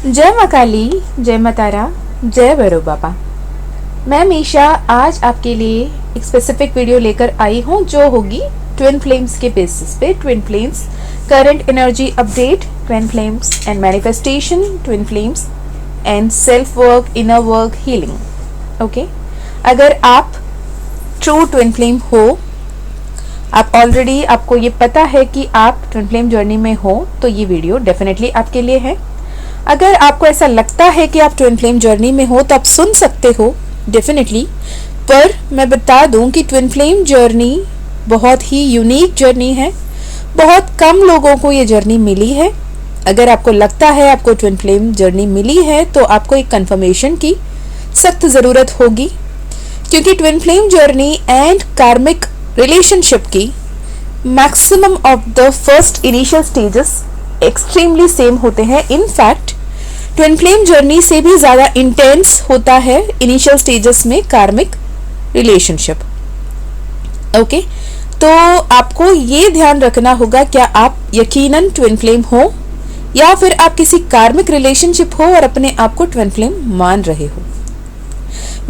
जय माँ काली, जय माँ तारा, जय भैरव बाबा। मैं मीशा आज आपके लिए एक स्पेसिफिक वीडियो लेकर आई हूँ जो होगी ट्विन फ्लेम्स के बेसिस पे। Twin flames current energy update, twin flames and manifestation, twin flames and self work, inner work, healing. Okay, अगर आप ट्रू ट्विन फ्लेम हो, आप ऑलरेडी आपको ये पता है कि आप ट्विन फ्लेम जर्नी में हो, तो ये वीडियो डेफिनेटली आपके लिए है। अगर आपको ऐसा लगता है कि आप ट्विन फ्लेम जर्नी में हो तो आप सुन सकते हो डेफिनेटली, पर मैं बता दूं कि ट्विन फ्लेम जर्नी बहुत ही यूनिक जर्नी है। बहुत कम लोगों को ये जर्नी मिली है। अगर आपको लगता है आपको ट्विन फ्लेम जर्नी मिली है तो आपको एक कंफर्मेशन की सख्त ज़रूरत होगी, क्योंकि ट्विन फ्लेम जर्नी एंड कार्मिक रिलेशनशिप की maximum of the first initial stages extremely same होते हैं। इनफैक्ट ट्विन फ्लेम जर्नी से भी ज़्यादा इंटेंस होता है इनिशियल स्टेजेस में कार्मिक रिलेशनशिप। ओके, तो आपको ये ध्यान रखना होगा, क्या आप यकीनन ट्विन फ्लेम हो या फिर आप किसी कार्मिक रिलेशनशिप हो और अपने आप को ट्विन फ्लेम मान रहे हो।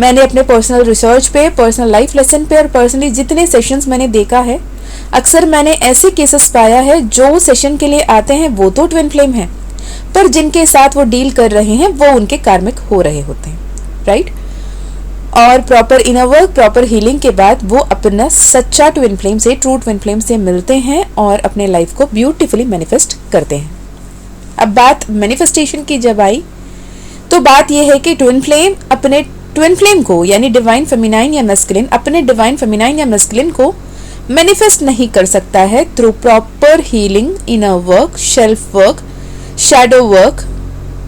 मैंने अपने पर्सनल रिसर्च पे, पर्सनल लाइफ लेसन पे और पर्सनली जितने सेशंस मैंने देखा है, अक्सर मैंने ऐसे केसेस पाया है जो सेशन के लिए आते हैं वो तो ट्विन फ्लेम है, पर जिनके साथ वो डील कर रहे हैं वो उनके कार्मिक हो रहे होते हैं, राइट। और proper inner work, proper healing के बाद वो अपना सच्चा ट्विन फ्लेम से, ट्रू ट्विन फ्लेम से मिलते हैं और अपने लाइफ को ब्यूटीफुली मैनिफेस्ट करते हैं। अब बात मैनिफेस्टेशन की जब आई तो बात यह है कि ट्विन फ्लेम अपने ट्विन फ्लेम को, यानी डिवाइन फेमिनाइन या मैस्कुलिन, अपने डिवाइन फेमिनाइन या मैस्कुलिन को मैनिफेस्ट नहीं कर सकता है through proper healing, inner work, self work, shadow work,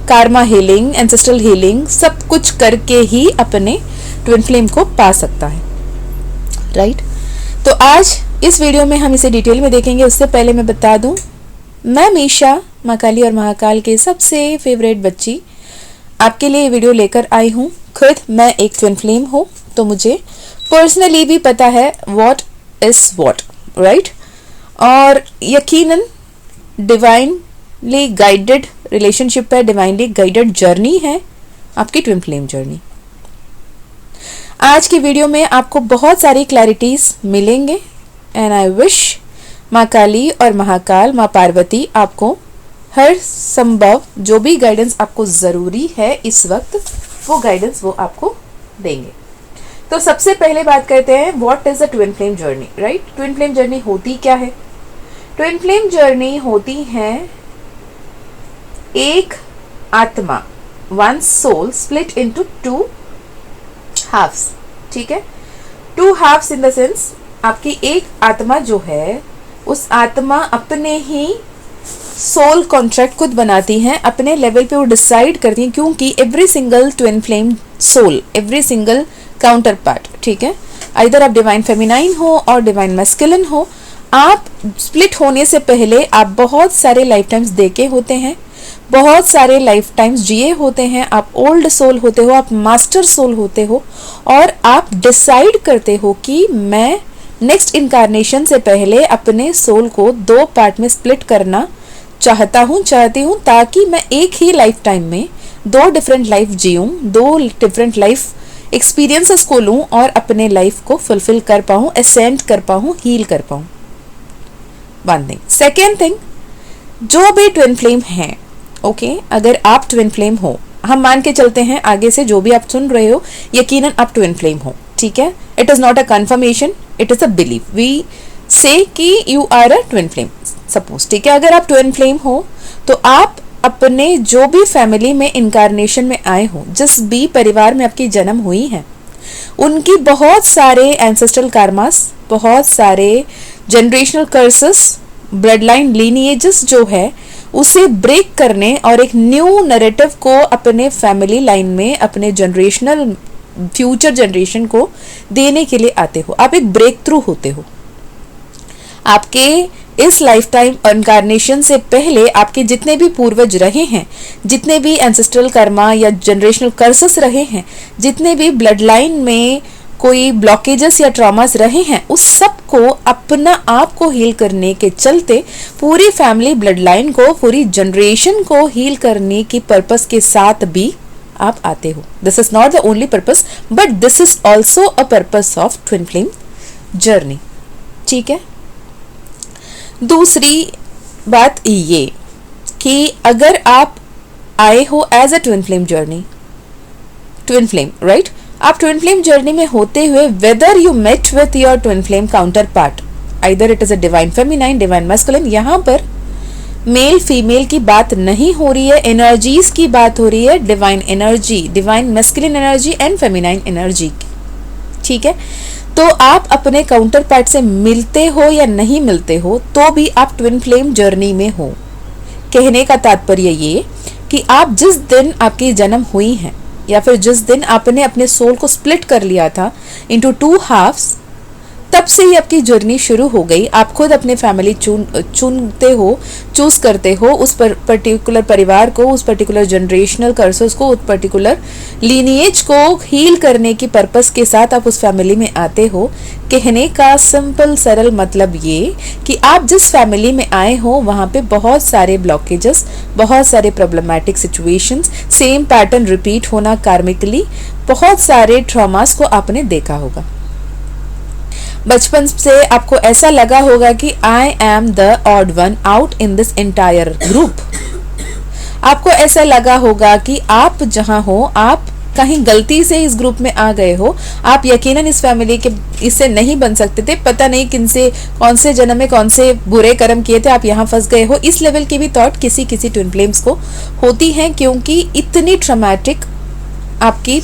Karma healing, ancestral healing, सब कुछ करके ही अपने ट्विन फ्लेम को पा सकता है, राइट। तो आज इस वीडियो में हम इसे डिटेल में देखेंगे। उससे पहले मैं बता दूं, मैं मीशा, माँ काली और महाकाल के सबसे फेवरेट बच्ची, आपके लिए ये वीडियो लेकर आई हूँ। खुद मैं एक ट्विन फ्लेम हूँ, तो मुझे पर्सनली भी पता है व्हाट इज व्हाट, राइट। और यकीनन डिवाइनली गाइडेड रिलेशनशिप है, डिवाइनली गाइडेड जर्नी है आपकी ट्विन फ्लेम जर्नी। आज की वीडियो में आपको बहुत सारी क्लैरिटीज मिलेंगे एंड आई विश माँ काली और महाकाल, माँ पार्वती आपको हर संभव जो भी गाइडेंस आपको ज़रूरी है इस वक्त, वो गाइडेंस वो आपको देंगे। तो सबसे पहले बात करते हैं what is a twin flame journey, right. Twin flame journey होती क्या है? ट्विन फ्लेम जर्नी होती है एक आत्मा, one soul split into two halves, ठीक है। Two halves in the sense, आपकी एक आत्मा जो है उस आत्मा अपने ही सोल कॉन्ट्रैक्ट खुद बनाती हैं, अपने लेवल पे वो डिसाइड करती हैं, क्योंकि every single twin flame soul, every single counterpart, ठीक है, इधर आप डिवाइन फेमिनाइन हो और डिवाइन मैस्कुलिन हो, आप स्प्लिट होने से पहले आप बहुत सारे लाइफ टाइम्स देखे होते हैं, बहुत सारे लाइफ टाइम्स जिए होते हैं, आप ओल्ड सोल होते हो, आप मास्टर सोल होते हो, और आप डिसाइड करते हो कि मैं नेक्स्ट इनकारनेशन से पहले अपने सोल को दो पार्ट में स्प्लिट करना चाहती हूँ, ताकि मैं एक ही लाइफ टाइम में दो डिफरेंट लाइफ जीऊँ, दो डिफरेंट लाइफ एक्सपीरियंसेस को लूँ और अपने लाइफ को फुलफिल कर पाऊँ, एसेंड कर पाऊँ, हील कर पाऊँ। One thing. सेकेंड थिंग, जो भी ट्विन फ्लेम हैं, ओके, अगर आप ट्विन फ्लेम हो, हम मान के चलते हैं आगे से जो भी आप सुन रहे हो यकीनन आप ट्विन फ्लेम हो, ठीक है। It is not a confirmation, it is a belief. We say कि you are a twin flame, suppose, ठीक है। अगर आप ट्विन फ्लेम हो तो आप अपने जो भी फैमिली में इनकारनेशन में आए हो, जिस भी परिवार में आपकी जन्म हुई है, उनकी बहुत सारे एंसेस्ट्रल कार्मास, बहुत सारे जनरेशनल कर्सेस, ब्लड लाइन लीनिएजेस जो है उसे ब्रेक करने और एक न्यू नैरेटिव को अपने फैमिली लाइन में, अपने जनरेशनल फ्यूचर जनरेशन को देने के लिए आते हो। आप एक ब्रेक थ्रू होते हो। आपके इस लाइफ टाइम इनकारनेशन से पहले आपके जितने भी पूर्वज रहे हैं, जितने भी एंसेस्ट्रल कर्मा या जनरेशनल कर्सेस रहे हैं, जितने भी ब्लड लाइन में कोई ब्लॉकेजेस या ट्रॉमास रहे हैं, उस सब को अपना आप को हील करने के चलते पूरी फैमिली ब्लड लाइन को, पूरी जनरेशन को हील करने की पर्पस के साथ भी आप आते हो. This is not the only purpose, but this is also a purpose of twin flame journey. ठीक है. दूसरी बात ये कि अगर आप आए हो as a twin flame journey, twin flame, right, आप ट्विन फ्लेम जर्नी में होते हुए whether you met with your twin flame counterpart, either it is a divine feminine, divine masculine, यहाँ पर मेल फीमेल की बात नहीं हो रही है, एनर्जीज की बात हो रही है, divine energy, divine masculine energy and feminine energy की. ठीक है. तो आप अपने काउंटर पार्ट से मिलते हो या नहीं मिलते हो तो भी आप ट्विन फ्लेम जर्नी में हो. कहने का तात्पर्य ये कि आप जिस दिन आपकी जन्म हुई है या फिर जिस दिन आपने अपने सोल को स्प्लिट कर लिया था इनटू 2 हाफ्स, तब से ही आपकी जर्नी शुरू हो गई. आप खुद अपने फैमिली चुनते हो, चूज करते हो उस पर्टिकुलर परिवार को, उस पर्टिकुलर जनरेशनल कर्सेस को, उस पर्टिकुलर लीनिएज को हील करने की पर्पस के साथ आप उस फैमिली में आते हो. कहने का सिंपल सरल मतलब ये कि आप जिस फैमिली में आए हो वहाँ पे बहुत सारे ब्लॉकेजेस, बहुत सारे problematic situations, same pattern repeat होना कार्मिकली, बहुत सारे ट्रॉमास को आपने देखा होगा. बचपन से आपको ऐसा लगा होगा कि I am the odd one out in this entire group. आपको ऐसा लगा होगा कि आप जहां हो, आप कहीं गलती से इस ग्रुप में आ गए हो, आप यकीनन इस फैमिली के इससे नहीं बन सकते थे, पता नहीं किनसे, कौन से जन्म में कौन से बुरे कर्म किए थे, आप यहाँ फंस गए हो. इस लेवल की भी थॉट किसी किसी ट्विन फ्लेम्स को होती हैं, क्योंकि इतनी ट्रॉमेटिक आपकी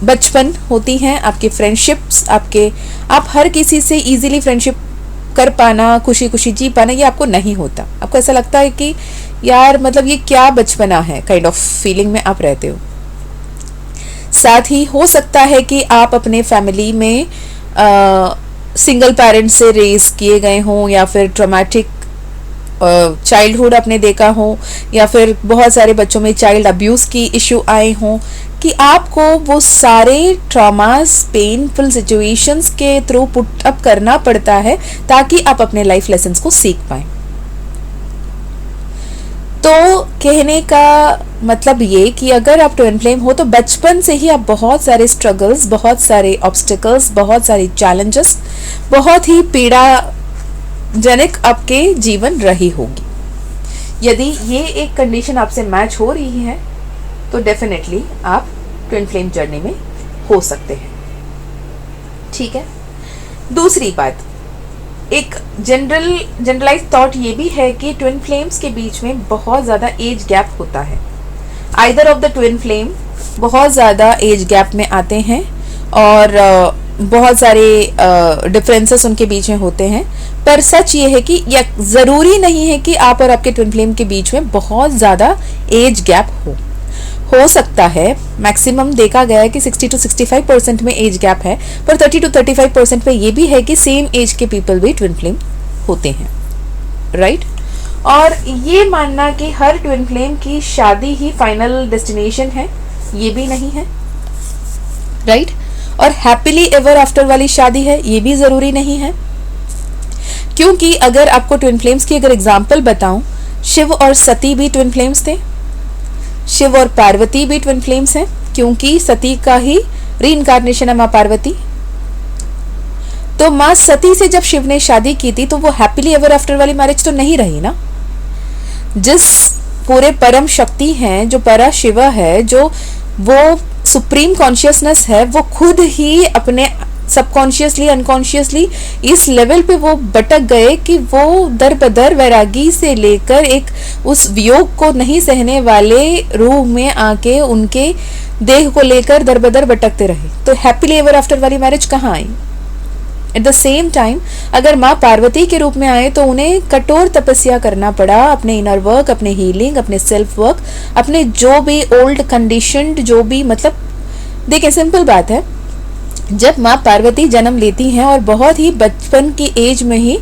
बचपन होती हैं, आपकी फ्रेंडशिप्स, आप हर किसी से इजीली फ्रेंडशिप कर पाना, खुशी खुशी जी पाना, ये आपको नहीं होता. आपको ऐसा लगता है कि यार मतलब ये क्या बचपना है, काइंड ऑफ फीलिंग में आप रहते हो. साथ ही हो सकता है कि आप अपने फैमिली में सिंगल पेरेंट से रेज किए गए हों, या फिर ट्रॉमेटिक चाइल्डहुड आपने देखा हो, या फिर बहुत सारे बच्चों में चाइल्ड अब्यूज़ की इशू आए हों, कि आपको वो सारे ट्रॉमास, पेनफुल सिचुएशंस के थ्रू पुट अप करना पड़ता है ताकि आप अपने लाइफ लेसन्स को सीख पाएं. तो कहने का मतलब ये कि अगर आप ट्विन फ्लेम हो तो बचपन से ही आप बहुत सारे स्ट्रगल्स, बहुत सारे ऑब्स्टिकल्स, बहुत सारे चैलेंजेस, बहुत ही पीड़ाजनक आपके जीवन रही होगी. यदि ये एक कंडीशन आपसे मैच हो रही है तो डेफिनेटली आप ट्विन फ्लेम जर्नी में हो सकते हैं. ठीक है. दूसरी बात, एक जनरलाइज थॉट ये भी है कि ट्विन फ्लेम्स के बीच में बहुत ज़्यादा एज गैप होता है. Either of the twin flame बहुत ज़्यादा एज गैप में आते हैं और बहुत सारे डिफरेंसेस उनके बीच में होते हैं. पर सच ये है कि यह ज़रूरी नहीं है कि आप और आपके ट्विन फ्लेम के बीच में बहुत ज़्यादा एज गैप हो सकता है. मैक्सिमम देखा गया है कि 60 to 65% में एज गैप है, पर 30 to 35% में ये भी है कि सेम एज के पीपल भी ट्विन फ्लेम होते हैं. राइट. और ये मानना कि हर ट्विन फ्लेम की शादी ही फाइनल डेस्टिनेशन है, ये भी नहीं है. राइट. और हैप्पीली एवर आफ्टर वाली शादी है, ये भी ज़रूरी नहीं है. क्योंकि अगर आपको ट्विन फ्लेम्स की अगर एग्जाम्पल बताऊं, शिव और सती भी ट्विन फ्लेम्स थे, शिव और पार्वती भी ट्विन फ्लेम्स हैं, क्योंकि सती का ही रीइंकार्नेशन है माँ पार्वती. तो माँ सती से जब शिव ने शादी की थी तो वो हैप्पीली एवर आफ्टर वाली मैरिज तो नहीं रही ना. जिस पूरे परम शक्ति हैं, जो परा शिवा है, जो वो सुप्रीम कॉन्शियसनेस है, वो खुद ही अपने सबकॉन्शियसली, अनकॉन्शियसली इस लेवल पे वो भटक गए कि वो दर बदर वैरागी से लेकर एक उस वियोग को नहीं सहने वाले रूह में आके उनके देह को लेकर दर बदर भटकते रहे. तो हैप्पीली एवर आफ्टर वाली मैरिज कहाँ आई? एट द सेम टाइम अगर माँ पार्वती के रूप में आए तो उन्हें कठोर तपस्या करना पड़ा, अपने इनर वर्क, अपने हीलिंग, अपने सेल्फ वर्क, अपने जो भी ओल्ड कंडीशनड, जो भी, मतलब देखिए सिंपल बात है, जब माँ पार्वती जन्म लेती हैं और बहुत ही बचपन की एज में ही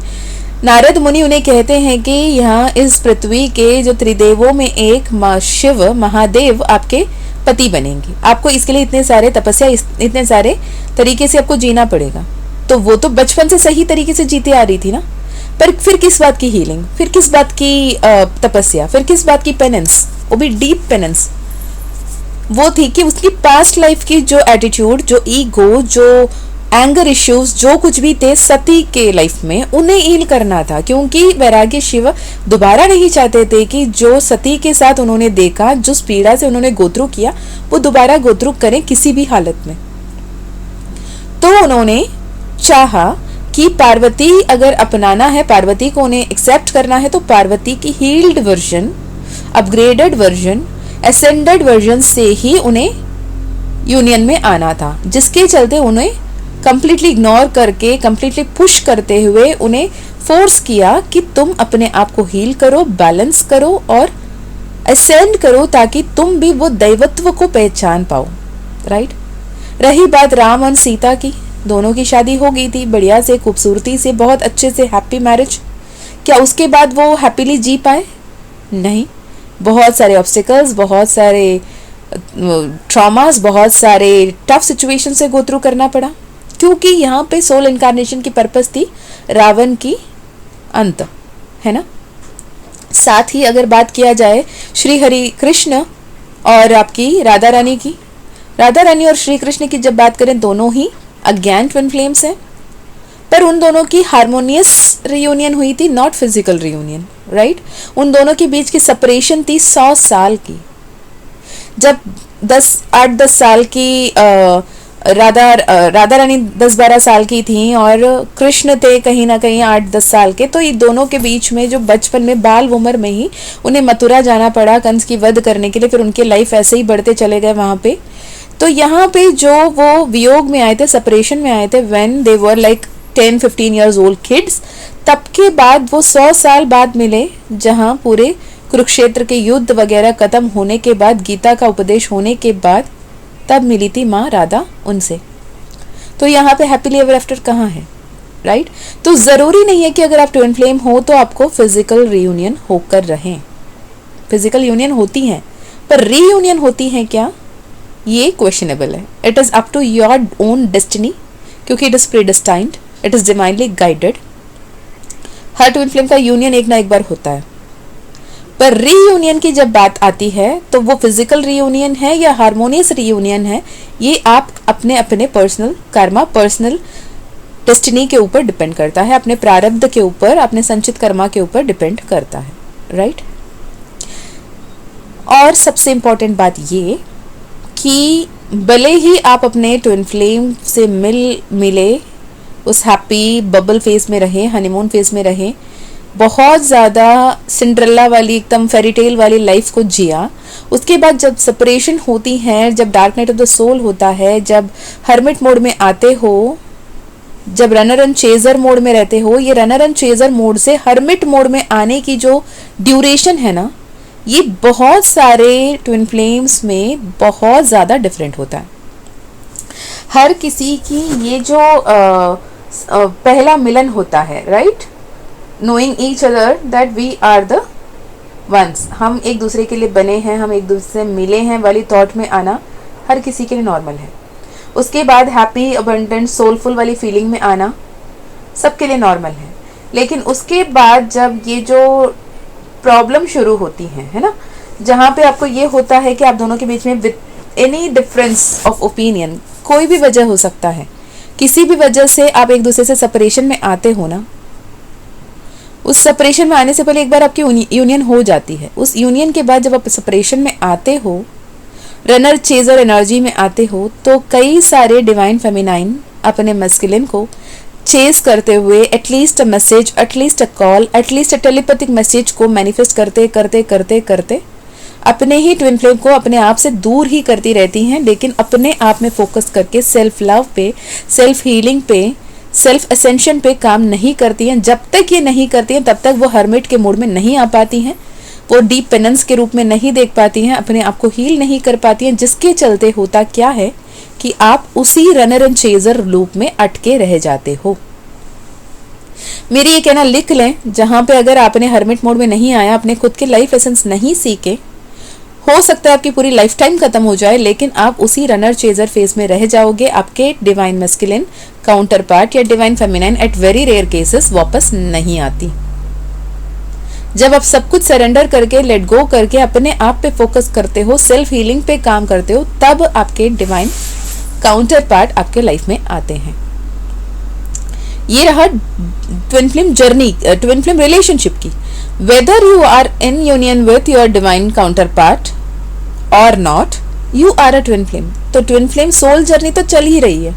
नारद मुनि उन्हें कहते हैं कि यहाँ इस पृथ्वी के जो त्रिदेवों में एक शिव महादेव आपके पति बनेंगे। आपको इसके लिए इतने सारे तपस्या, इतने सारे तरीके से आपको जीना पड़ेगा। तो वो तो बचपन से सही तरीके से जीती आ रही थी ना, पर फिर किस बात की हीलिंग, फिर किस बात की तपस्या, फिर किस बात की पेनेंस, वो भी डीप पेनेंस। वो थी कि उसकी पास्ट लाइफ की जो एटीट्यूड, जो ईगो, जो एंगर इश्यूज, जो कुछ भी थे सती के लाइफ में, उन्हें हील करना था। क्योंकि वैराग्य शिव दोबारा नहीं चाहते थे कि जो सती के साथ उन्होंने देखा, जिस पीड़ा से उन्होंने गोथ्रू किया, वो दोबारा गोथ्रू करें किसी भी हालत में। तो उन्होंने चाहा कि पार्वती अगर अपनाना है, पार्वती को उन्हें एक्सेप्ट करना है, तो पार्वती की healed version, upgraded version, ascended version से ही उन्हें यूनियन में आना था। जिसके चलते उन्हें कंप्लीटली इग्नोर करके, कंप्लीटली पुश करते हुए उन्हें फोर्स किया कि तुम अपने आप को हील करो, बैलेंस करो और असेंड करो, ताकि तुम भी वो दैवत्व को पहचान पाओ। राइट। रही बात राम और सीता की, दोनों की शादी हो गई थी बढ़िया से, खूबसूरती से, बहुत अच्छे से, हैप्पी मैरिज। क्या उसके बाद वो हैप्पीली जी पाए? नहीं। बहुत सारे ऑब्स्टिकल्स, बहुत सारे ट्रॉमास, बहुत सारे टफ सिचुएशन से गो थ्रू करना पड़ा। क्योंकि यहाँ पे सोल इनकारनेशन की पर्पस थी रावण की अंत, है ना। साथ ही अगर बात किया जाए श्री हरि कृष्ण और आपकी राधा रानी की, राधा रानी और श्री कृष्ण की जब बात करें, दोनों ही अगेन ट्विन फ्लेम्स हैं, पर उन दोनों की हार्मोनियस रियूनियन हुई थी, नॉट फिजिकल रियूनियन। राइट। उन दोनों के बीच की सेपरेशन थी 100 साल की। जब 8-10 साल की राधा रानी 10-12 साल की थी और कृष्ण थे कहीं ना कहीं 8-10 साल के, तो ये दोनों के बीच में जो बचपन में, बाल उम्र में ही उन्हें मथुरा जाना पड़ा कंस की वध करने के लिए। फिर उनके लाइफ ऐसे ही बढ़ते चले गए वहाँ पे। तो यहाँ पे जो वो वियोग में आए थे, सेपरेशन में आए थे, when they were like 10-15 years old kids, तब के बाद वो 100 साल बाद मिले, जहाँ पूरे कुरुक्षेत्र के युद्ध वगैरह खत्म होने के बाद, गीता का उपदेश होने के बाद, तब मिली थी माँ राधा उनसे। तो यहाँ पे हैप्पीली एवर आफ्टर कहाँ है? राइट। तो जरूरी नहीं है कि अगर आप ट्विन फ्लेम हो तो आपको फिजिकल रीयूनियन होकर रहें। फिजिकल यूनियन होती है, पर रीयूनियन होती है क्या, ये क्वेश्चनेबल है। It is up to your own destiny, क्योंकि it is predestined, it is divinely guided. हर ट्विन फ्लेम का यूनियन एक ना एक बार होता है, पर रीयूनियन की जब बात आती है तो वो फिजिकल रीयूनियन है या हार्मोनियस रीयूनियन है, ये आप अपने अपने पर्सनल कर्मा, पर्सनल डेस्टिनी के ऊपर डिपेंड करता है, अपने प्रारब्ध के ऊपर, अपने संचित कर्मा के ऊपर डिपेंड करता है। राइट। और सबसे इंपॉर्टेंट बात ये कि भले ही आप अपने ट्विन फ्लेम से मिले, उस हैप्पी बबल फेस में रहे, हनीमून फेस में रहे, बहुत ज़्यादा सिंड्रेला वाली, एकदम फेरी टेल वाली लाइफ को जिया, उसके बाद जब सेपरेशन होती है, जब dark night of the soul होता है, जब हर्मिट मोड में आते हो, जब रनर एंड चेजर मोड में रहते हो, ये रनर एंड चेजर मोड से हर्मिट मोड में आने की जो ड्यूरेशन है ना, ये बहुत सारे ट्विन फ्लेम्स में बहुत ज़्यादा डिफरेंट होता है। हर किसी की ये जो पहला मिलन होता है, right, knowing each other that we are the ones, हम एक दूसरे के लिए बने हैं, हम एक दूसरे से मिले हैं वाली थॉट में आना हर किसी के लिए नॉर्मल है। उसके बाद हैप्पी अबंडेंट सोलफुल वाली फीलिंग में आना सबके लिए नॉर्मल है। लेकिन उसके बाद जब ये जो प्रॉब्लम शुरू होती है ना, जहाँ पे आपको ये होता है कि आप दोनों के बीच में with any difference of opinion, कोई भी वजह हो सकता है, किसी भी वजह से आप एक दूसरे से सेपरेशन में आते हो ना, उस सेपरेशन में आने से पहले एक बार आपकी यूनियन हो जाती है। उस यूनियन के बाद जब आप सेपरेशन में आते हो, रनर चेजर एनर्जी में आते हो, तो कई सारे डिवाइन फेमिनाइन अपने मस्कुलिन को चेस करते हुए at least a message, at least a call, at least a telepathic message को मैनिफेस्ट करते करते करते करते अपने ही ट्विन फ्लेम को अपने आप से दूर ही करती रहती हैं, लेकिन अपने आप में फोकस करके सेल्फ लव पे, सेल्फ हीलिंग पे, सेल्फ असेंशन पे काम नहीं करती हैं। जब तक ये नहीं करती हैं तब तक वो हर्मिट के मोड में नहीं आ पाती हैं, वो डीप पेनेंस के रूप में नहीं देख पाती हैं, अपने आप को हील नहीं कर पाती हैं, जिसके चलते होता क्या है कि आप उसी रनर एंड चेजर लूप में अटके रह जाते हो। मेरी ये कहना लिख लें, जहाँ पे अगर आपने हर्मिट मोड में नहीं आया, अपने खुद के लाइफ एसेंस नहीं सीखे, हो सकता है आपकी पूरी लाइफ टाइम खत्म हो जाए, लेकिन आप उसी रनर चेजर फेज में रह जाओगे। आपके डिवाइन मैस्कुलिन काउंटर पार्ट या divine feminine at very rare cases वापस नहीं आती। जब आप सब कुछ सरेंडर करके, लेट गो करके अपने आप पे फोकस करते हो, सेल्फ हीलिंग पे काम करते हो, तब आपके डिवाइन काउंटर पार्ट आपके लाइफ में आते हैं। ये रहा twin flame journey, twin flame relationship की। Whether you are in union with your divine counterpart और not, you are a twin flame. तो ट्विन फ्लेम सोल जर्नी तो चल ही रही है।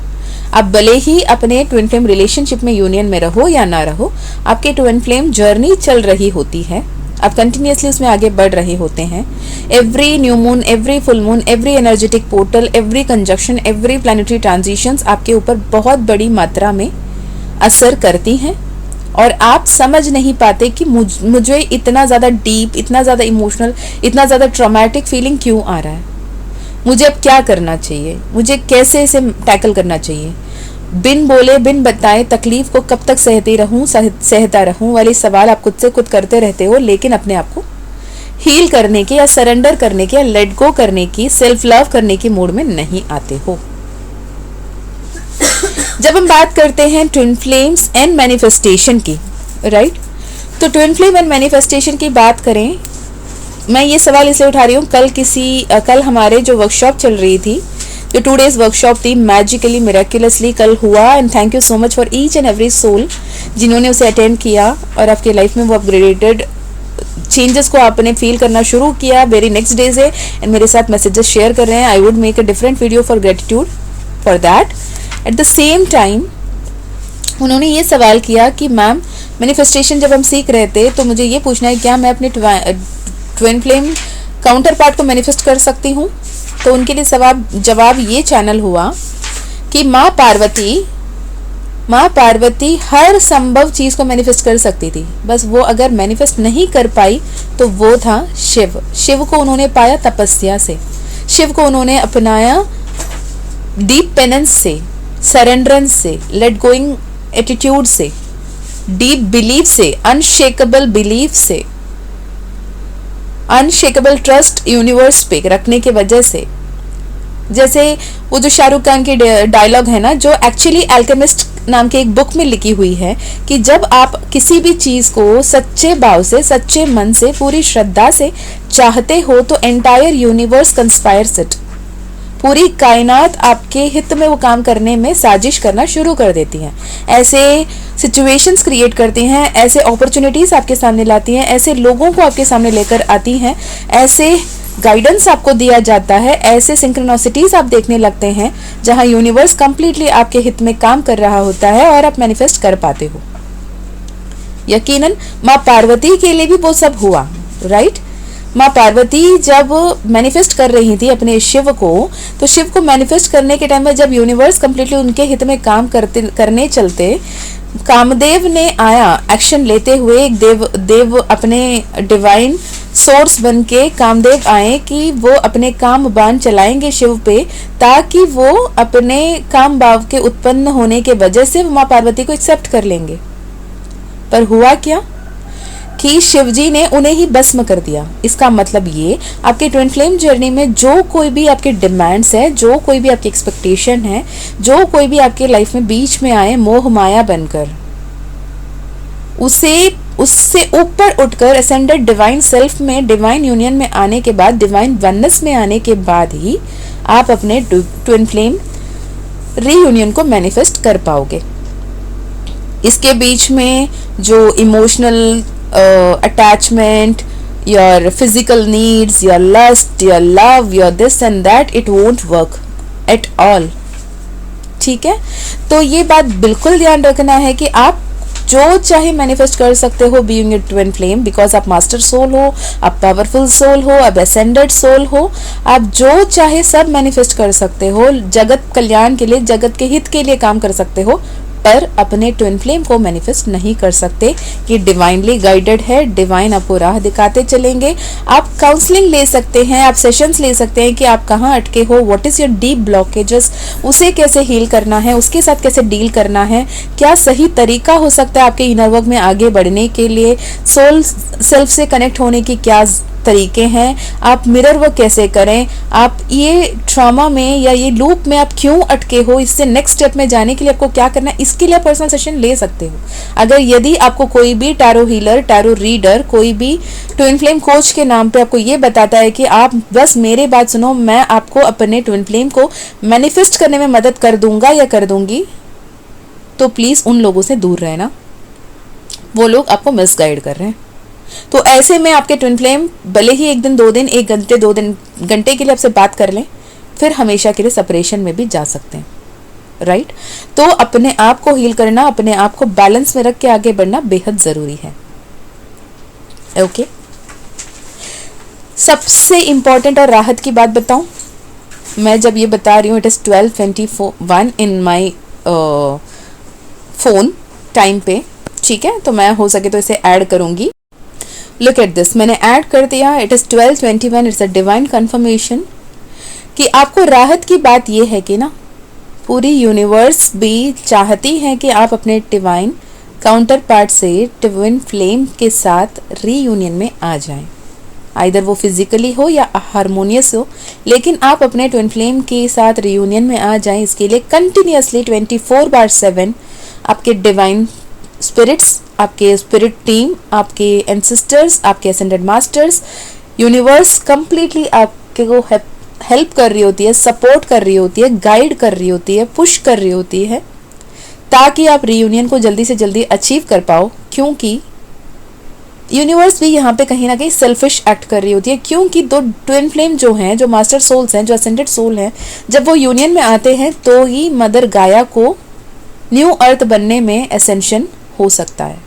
आप भले ही अपने ट्विन फ्लेम रिलेशनशिप में यूनियन में रहो या ना रहो, आपके ट्विन फ्लेम जर्नी चल रही होती है। आप कंटिन्यूसली उसमें आगे बढ़ रहे होते हैं। Every new moon, every full moon, every energetic portal, every conjunction, every planetary transitions आपके ऊपर बहुत बड़ी मात्रा में असर करती हैं और आप समझ नहीं पाते कि मुझे इतना ज़्यादा डीप, इतना ज़्यादा इमोशनल, इतना ज़्यादा ट्रॉमेटिक फीलिंग क्यों आ रहा है। मुझे अब क्या करना चाहिए, मुझे कैसे इसे टैकल करना चाहिए। बिन बोले बिन बताए तकलीफ को कब तक सहता रहूं वाली सवाल आप खुद से खुद करते रहते हो, लेकिन अपने आप को हील करने के या सरेंडर करने के या लेट गो करने की, सेल्फ लव करने की मूड में नहीं आते हो। जब हम बात करते हैं ट्विन फ्लेम्स एंड मैनिफेस्टेशन की, राइट, तो ट्विन फ्लेम एंड मैनिफेस्टेशन की बात करें, मैं ये सवाल इसलिए उठा रही हूँ, कल हमारे जो वर्कशॉप चल रही थी, जो 2 days वर्कशॉप थी, मैजिकली मिरेक्युलसली कल हुआ। And thank you so much for each and every soul जिन्होंने उसे अटेंड किया और आपके लाइफ में वो अपग्रेडेड चेंजेस को आपने फील करना शुरू किया वेरी नेक्स्ट डे से, एंड मेरे साथ मैसेजेस शेयर कर रहे हैं। I would make a different video for gratitude for that. At the same time उन्होंने ये सवाल किया कि मैम मैनिफेस्टेशन जब हम सीख रहे थे तो मुझे ये पूछना है, क्या मैं अपने ट्विन फ्लेम काउंटर पार्ट को मैनिफेस्ट कर सकती हूँ। तो उनके लिए जवाब ये चैनल हुआ कि माँ पार्वती हर संभव चीज को मैनिफेस्ट कर सकती थी, बस वो अगर मैनिफेस्ट नहीं कर पाई तो वो था शिव को उन्होंने पाया तपस्या से, शिव को उन्होंने अपनाया डीप पेनेंस से, सरेंडरेंस से, लेट गोइंग एटीट्यूड से, डीप बिलीफ से, अनशेकेबल बिलीफ से, अनशेकेबल ट्रस्ट यूनिवर्स पे रखने की वजह से। जैसे वो जो शाहरुख खान की डायलॉग है ना, जो एक्चुअली अल्केमिस्ट नाम के एक बुक में लिखी हुई है, कि जब आप किसी भी चीज को सच्चे भाव से, सच्चे मन से, पूरी श्रद्धा से चाहते हो तो एंटायर यूनिवर्स कंस्पायर्स इट, पूरी कायनात आपके हित में वो काम करने में साजिश करना शुरू कर देती हैं। ऐसे सिचुएशंस क्रिएट करती हैं, ऐसे अपॉर्चुनिटीज आपके सामने लाती हैं, ऐसे लोगों को आपके सामने लेकर आती हैं, ऐसे गाइडेंस आपको दिया जाता है, ऐसे सिंक्रोनिसिटीज आप देखने लगते हैं जहां यूनिवर्स कंप्लीटली आपके हित में काम कर रहा होता है और आप मैनिफेस्ट कर पाते हो। यकीनन माँ पार्वती के लिए भी वो सब हुआ, राइट। माँ पार्वती जब मैनिफेस्ट कर रही थी अपने शिव को, तो शिव को मैनिफेस्ट करने के टाइम में जब यूनिवर्स कंप्लीटली उनके हित में काम करने चलते, कामदेव ने आया एक्शन लेते हुए, एक देव अपने डिवाइन सोर्स बन के कामदेव आए कि वो अपने काम बाण चलाएंगे शिव पे, ताकि वो अपने काम भाव के उत्पन्न होने के वजह से माँ पार्वती को एक्सेप्ट कर लेंगे। पर हुआ क्या कि शिवजी ने उन्हें ही भस्म कर दिया। इसका मतलब ये, आपके ट्विन फ्लेम जर्नी में जो कोई भी आपके डिमांड्स है, जो कोई भी आपकी एक्सपेक्टेशन है, जो कोई भी आपके लाइफ में बीच में आए मोह माया बनकर, उससे ऊपर उठकर असेंडेड डिवाइन सेल्फ में, डिवाइन यूनियन में आने के बाद, डिवाइन वननेस में आने के बाद ही आप अपने ट्विन फ्लेम रीयूनियन को मैनिफेस्ट कर पाओगे। इसके बीच में जो emotional attachment, your physical needs, your lust, your love, your this and that, it won't work at all। ठीक है, तो ये बात बिल्कुल ध्यान रखना है कि आप जो चाहे मैनिफेस्ट कर सकते हो being a twin flame, because आप मास्टर सोल हो, आप पावरफुल सोल हो, आप असेंडेड सोल हो, आप जो चाहे सब मैनिफेस्ट कर सकते हो, जगत कल्याण के लिए, जगत के हित के लिए काम कर सकते हो, पर अपने ट्विन फ्लेम को मैनिफेस्ट नहीं कर सकते। कि डिवाइनली गाइडेड है, डिवाइन आपको राह दिखाते चलेंगे। आप काउंसलिंग ले सकते हैं, आप सेशंस ले सकते हैं कि आप कहाँ अटके हो, what is your deep blockages, उसे कैसे हील करना है, उसके साथ कैसे डील करना है, क्या सही तरीका हो सकता है आपके इनर वर्क में आगे बढ़ने के लिए, सोल सेल्फ से कनेक्ट होने की क्या तरीके हैं, आप मिरर वर्क कैसे करें, आप ये ट्रॉमा में या ये लूप में आप क्यों अटके हो, इससे नेक्स्ट स्टेप में जाने के लिए आपको क्या करना है, इसके लिए पर्सनल सेशन ले सकते हो। अगर यदि आपको कोई भी टैरो हीलर, टैरो रीडर, कोई भी ट्विन फ्लेम कोच के नाम पे आपको ये बताता है कि आप बस मेरे बात सुनो, मैं आपको अपने ट्विन फ्लेम को मैनिफेस्ट करने में मदद कर दूंगा या कर दूंगी, तो प्लीज उन लोगों से दूर रहना, वो लोग आपको मिसगाइड कर रहे हैं। तो ऐसे में आपके ट्विन फ्लेम भले ही 1 दिन 2 दिन 1 घंटे 2 घंटे के लिए आपसे बात कर लें, फिर हमेशा के लिए सेपरेशन में भी जा सकते हैं, राइट। तो अपने आप को हील करना, अपने आप को बैलेंस में रख के आगे बढ़ना बेहद जरूरी है। ओके, सबसे इंपॉर्टेंट और राहत की बात बताऊं, मैं जब ये बता रही हूँ, it is 12:21 in my phone time पे, ठीक है, तो मैं हो सके तो इसे ऐड करूंगी। लुक एट दिस, मैंने ऐड कर दिया, it is 12:21, it's a divine confirmation कि आपको राहत की बात ये है कि ना पूरी यूनिवर्स भी चाहती है कि आप अपने डिवाइन काउंटर पार्ट से ट्विन फ्लेम के साथ रीयूनियन में आ जाएं, आइदर वो फिजिकली हो या हारमोनियस हो, लेकिन आप अपने ट्विन फ्लेम के साथ रीयूनियन में आ जाएं। इसके लिए कंटिन्यूसली 24/7 आपके डिवाइन स्पिरिट्स, आपके स्पिरिट टीम, आपके एंसेस्टर्स, आपके असेंडेड मास्टर्स, यूनिवर्स कंप्लीटली आपके को हेल्प कर रही होती है, सपोर्ट कर रही होती है, गाइड कर रही होती है, पुश कर रही होती है, ताकि आप रीयूनियन को जल्दी से जल्दी अचीव कर पाओ। क्योंकि यूनिवर्स भी यहाँ पे कहीं ना कहीं सेल्फिश एक्ट कर रही होती है, क्योंकि 2 ट्विन फ्लेम जो हैं, जो मास्टर सोल्स हैं, जो असेंडेड सोल हैं, जब वो यूनियन में आते हैं तो ही मदर गाया को न्यू अर्थ बनने में एसेंशन हो सकता है,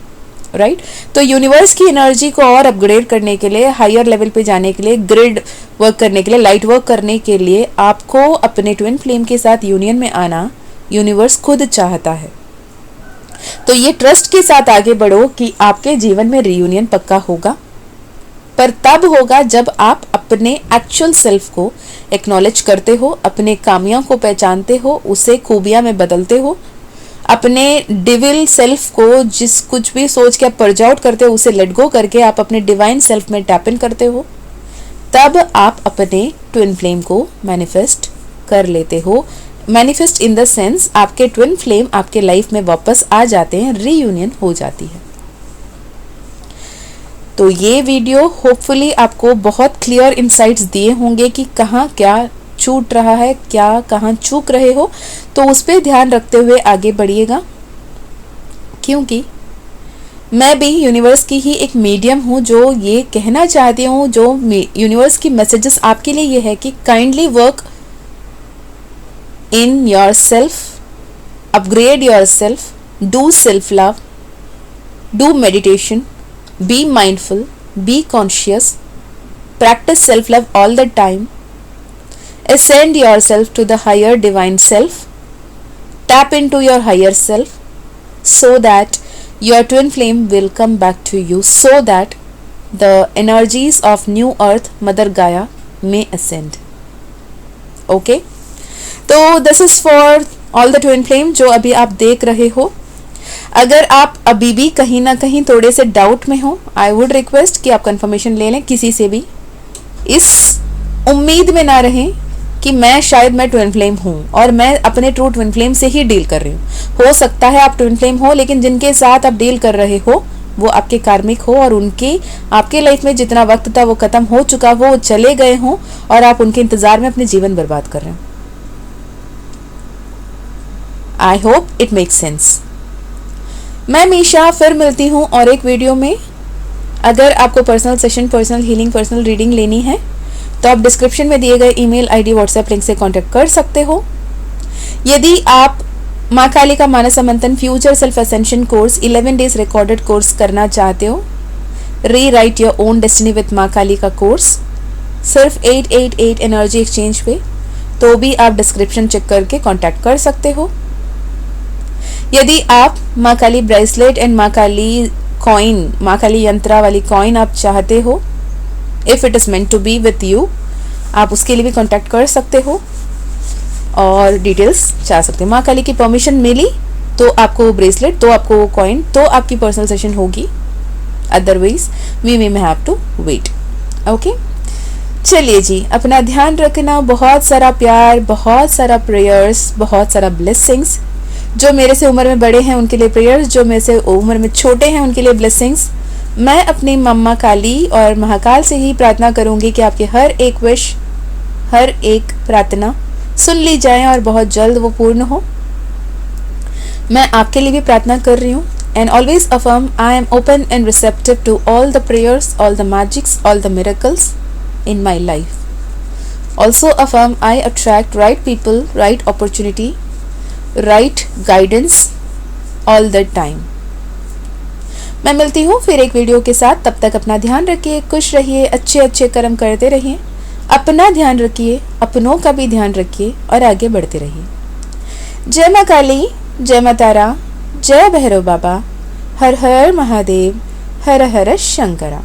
राइट। तो यूनिवर्स की एनर्जी को और अपग्रेड करने के लिए, हायर लेवल पे जाने के लिए, ग्रिड वर्क करने के लिए, लाइट वर्क करने के लिए आपको अपने ट्विन फ्लेम के साथ यूनियन में आना यूनिवर्स खुद चाहता है। तो ये ट्रस्ट के साथ आगे बढ़ो कि आपके जीवन में रीयूनियन पक्का होगा, पर तब होगा जब आप अपने एक्चुअल सेल्फ को एक्नॉलेज करते हो, अपने खामियों को पहचानते हो, उसे खूबियां में बदलते हो, अपने डिविल सेल्फ को जिस कुछ भी सोच के आप पर्ज आउट करते हो उसे लेट गो करके आप अपने डिवाइन सेल्फ में टैप इन करते हो, तब आप अपने ट्विन फ्लेम को मैनिफेस्ट कर लेते हो। मैनिफेस्ट इन द सेंस आपके ट्विन फ्लेम आपके लाइफ में वापस आ जाते हैं, रीयूनियन हो जाती है। तो ये वीडियो होपफुली आपको बहुत क्लियर इंसाइट्स दिए होंगे कि कहाँ क्या छूट रहा है, क्या कहाँ चूक रहे हो, तो उस पर ध्यान रखते हुए आगे बढ़िएगा। क्योंकि मैं भी यूनिवर्स की ही एक मीडियम हूँ जो ये कहना चाहती हूँ, जो यूनिवर्स की मैसेजेस आपके लिए ये है कि kindly work in your self, upgrade your self, do self love, do meditation, be mindful, be conscious, practice self love all the time, ascend yourself to the higher divine self, tap into your higher self so that your twin flame will come back to you, so that the energies of new earth mother Gaia may ascend. Okay, तो this is for all the twin flame जो अभी आप देख रहे हो। अगर आप अभी भी कहीं ना कहीं थोड़े से डाउट में हो, आई वुड रिक्वेस्ट कि आप कंफर्मेशन ले लें किसी से भी, इस उम्मीद में ना रहें कि मैं ट्विन फ्लेम हूँ और मैं अपने ट्रू ट्विन फ्लेम से ही डील कर रही हूँ। हो सकता है आप ट्विन फ्लेम हो, लेकिन जिनके साथ आप डील कर रहे हो वो आपके कार्मिक हो और उनके आपके लाइफ में जितना वक्त था वो खत्म हो चुका, वो चले गए हों और आप उनके इंतजार में अपने जीवन बर्बाद कर रहे हो। I hope it makes sense. मैं मीशा फिर मिलती हूँ और एक वीडियो में। अगर आपको personal session, personal healing, personal reading लेनी है तो आप डिस्क्रिप्शन में दिए गए ईमेल आईडी, व्हाट्सएप लिंक से कांटेक्ट कर सकते हो। यदि आप माँ काली का मानस मंथन future self ascension course 11 days recorded course करना चाहते हो, rewrite your own destiny with माँ काली का कोर्स सिर्फ 888 एनर्जी एक्सचेंज पे, तो भी आप डिस्क्रिप्शन चेक करके कांटेक्ट कर सकते हो। यदि आप माँ काली ब्रेसलेट एंड माँ काली कॉइन, माँ काली यंत्रा वाली कॉइन आप चाहते हो, if it is meant to be with you, आप उसके लिए भी कांटेक्ट कर सकते हो और डिटेल्स चाह सकते हो। माँ काली की परमिशन मिली तो आपको वो ब्रेसलेट, तो आपको वो कॉइन, तो आपकी पर्सनल सेशन होगी, otherwise we may have to wait. Okay, चलिए जी, अपना ध्यान रखना, बहुत सारा प्यार, बहुत सारा प्रेयर्स, बहुत सारा ब्लेसिंग्स। जो मेरे से उम्र में बड़े हैं उनके लिए प्रेयर्स, जो मेरे से उम्र में छोटे हैं उनके लिए ब्लेसिंग्स। मैं अपनी मम्मा काली और महाकाल से ही प्रार्थना करूंगी कि आपके हर एक विश, हर एक प्रार्थना सुन ली जाए और बहुत जल्द वो पूर्ण हो। मैं आपके लिए भी प्रार्थना कर रही हूँ। And always affirm, I am open and receptive to all the prayers, all the magics, all the miracles in my life. Also affirm, I attract right people, right opportunity, right guidance all the time. मैं मिलती हूँ फिर एक video के साथ। तब तक अपना ध्यान रखिए, खुश रहिए, अच्छे अच्छे कर्म करते रहिए, अपना ध्यान रखिए, अपनों का भी ध्यान रखिए और आगे बढ़ते रहिए। जय माँ काली, जय माँ तारा, जय भैरव बाबा, हर हर महादेव, हर हर शंकरा।